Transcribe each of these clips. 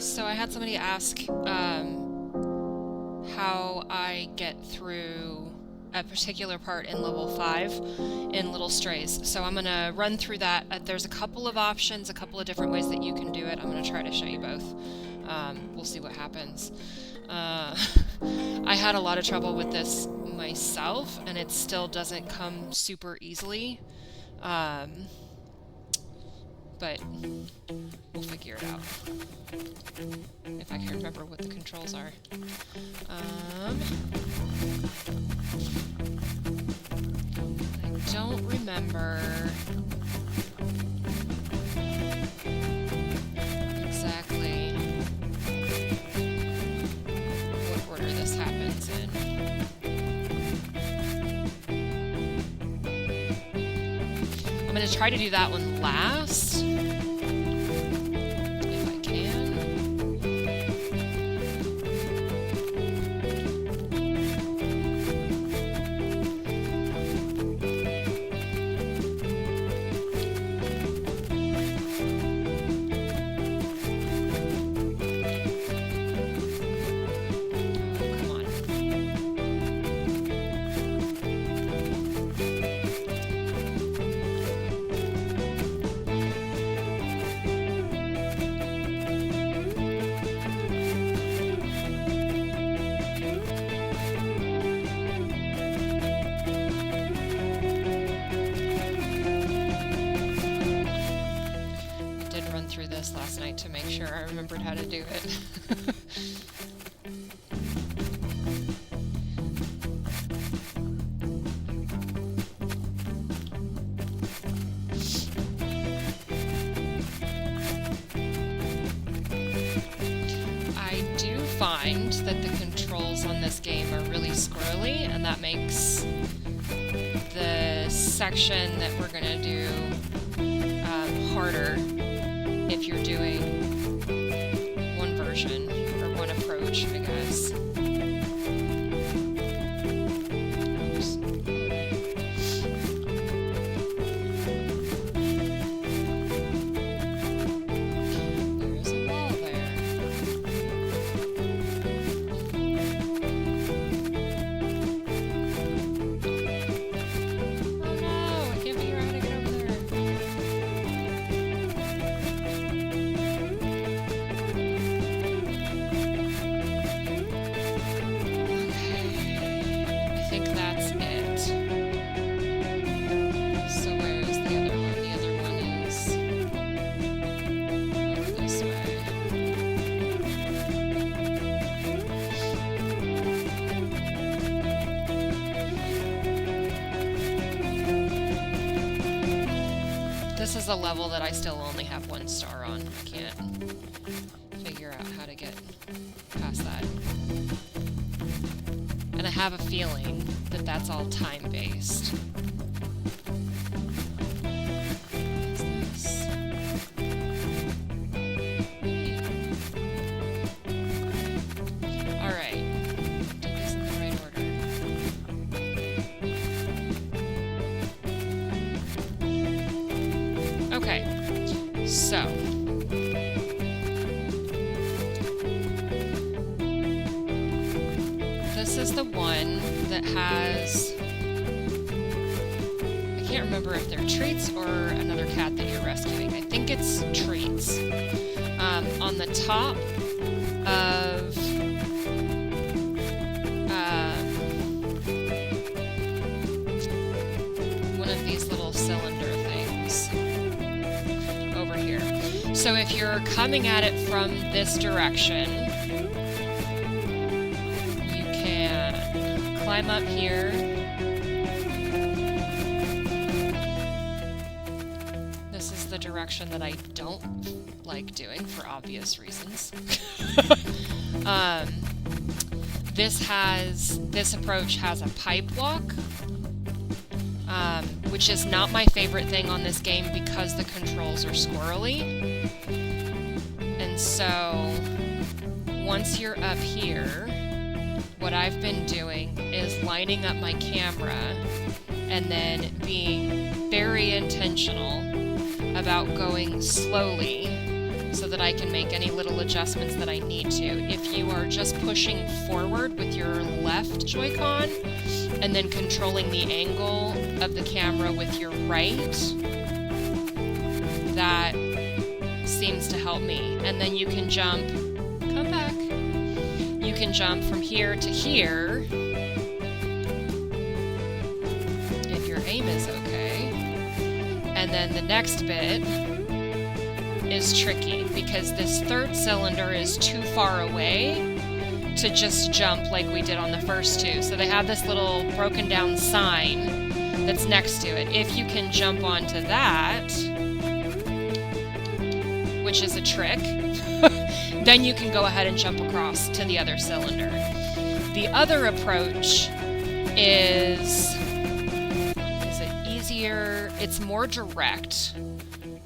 So I had somebody ask how I get through a particular part in level 5 in Little Strays. So I'm going to run through that. There's a couple of options, a couple of different ways that you can do it. I'm going to try to show you both. We'll see what happens. I had a lot of trouble with this myself, and it still doesn't come super easily. But we'll figure it out. If I can remember what the controls are. I don't remember exactly what order this happens in. I'm going to try to do that one last. If I can. Come on. Through this last night to make sure I remembered how to do it. I do find that the controls on this game are really squirrely, and that makes the section that we're going to do harder if you're doing one version, or one approach, I guess. Oops. There's a wall there. Oh no, I can't figure out how to get over there. This is a level that I still only have 1 star on. I can't figure out how to get past that. And I have a feeling that that's all time-based. Alright. Did this in the right order. Okay, so this is the one that has, I can't remember if they're treats or another cat that you're rescuing. I think it's treats. On the top of one of these little cylinder things. Over here. So if you're coming at it from this direction, you can climb up here. This is the direction that I don't like doing for obvious reasons. This approach has a pipe walk. Which is not my favorite thing on this game because the controls are squirrely. And so, once you're up here, what I've been doing is lining up my camera and then being very intentional about going slowly so that I can make any little adjustments that I need to. If you are just pushing forward with your left Joy-Con and then controlling the angle of the camera with your right, that seems to help me. And then you can jump, come back, you can jump from here to here if your aim is okay. And then the next bit is tricky because this third cylinder is too far away to just jump like we did on the first two. So they have this little broken down sign that's next to it. If you can jump onto that, which is a trick, then you can go ahead and jump across to the other cylinder. The other approach is it easier? It's more direct.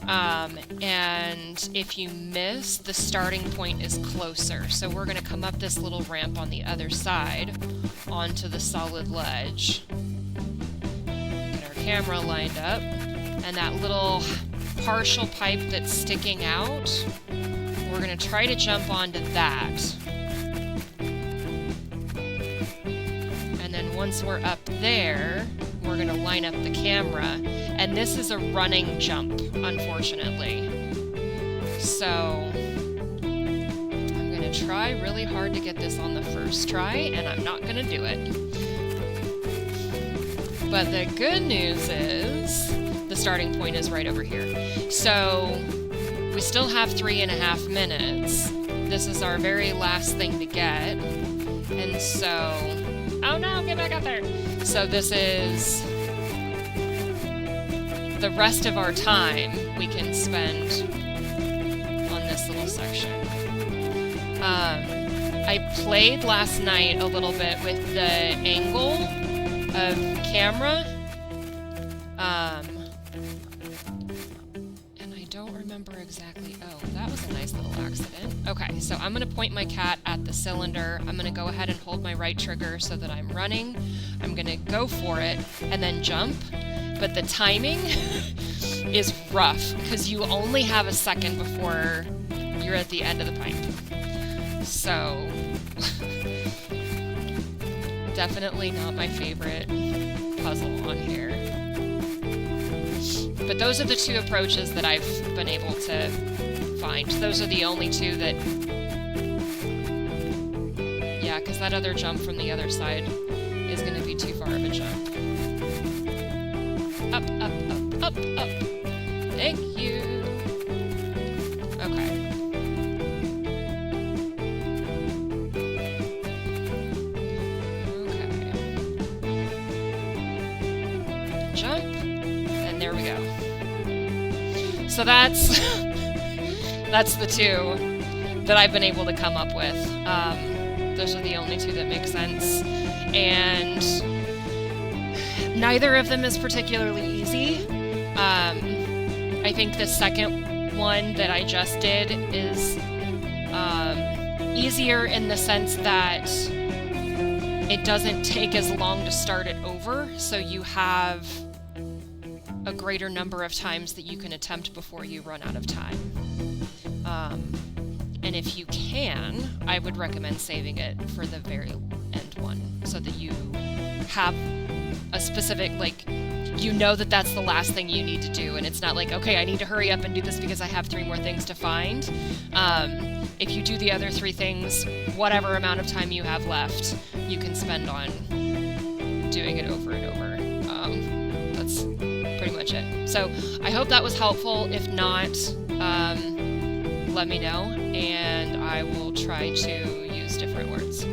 And if you miss, the starting point is closer. So we're going to come up this little ramp on the other side onto the solid ledge. Get our camera lined up. And that little partial pipe that's sticking out, we're going to try to jump onto that. And then once we're up there, we're going to line up the camera. And this is a running jump, unfortunately. So I'm going to try really hard to get this on the first try, and I'm not going to do it. But the good news is the starting point is right over here. So we still have 3.5 minutes. This is our very last thing to get. And so, oh no, get back up there. So this is the rest of our time we can spend on this little section. I played last night a little bit with the angle of camera, and I don't remember exactly. Oh, that was a nice little accident. Okay, so I'm going to point my cat at the cylinder. I'm going to go ahead and hold my right trigger so that I'm running. I'm going to go for it and then jump. But the timing is rough because you only have a second before you're at the end of the pipe. So, definitely not my favorite puzzle on here. But those are the two approaches that I've been able to find. Those are the only two that... Yeah, because that other jump from the other side is going to be too far of a jump. Up, up, up, up, up. Thank you. Okay. Okay. Jump, and there we go. So that's the two that I've been able to come up with. Those are the only two that make sense. And neither of them is particularly easy. I think the second one that I just did is easier in the sense that it doesn't take as long to start it over, so you have a greater number of times that you can attempt before you run out of time. And if you can, I would recommend saving it for the very end one, so that you have a specific, like, you know that that's the last thing you need to do, and it's not like, okay, I need to hurry up and do this because I have 3 more things to find. If you do the other 3 things, whatever amount of time you have left, you can spend on doing it over and over. That's pretty much it. So I hope that was helpful. If not, let me know, and I will try to use different words.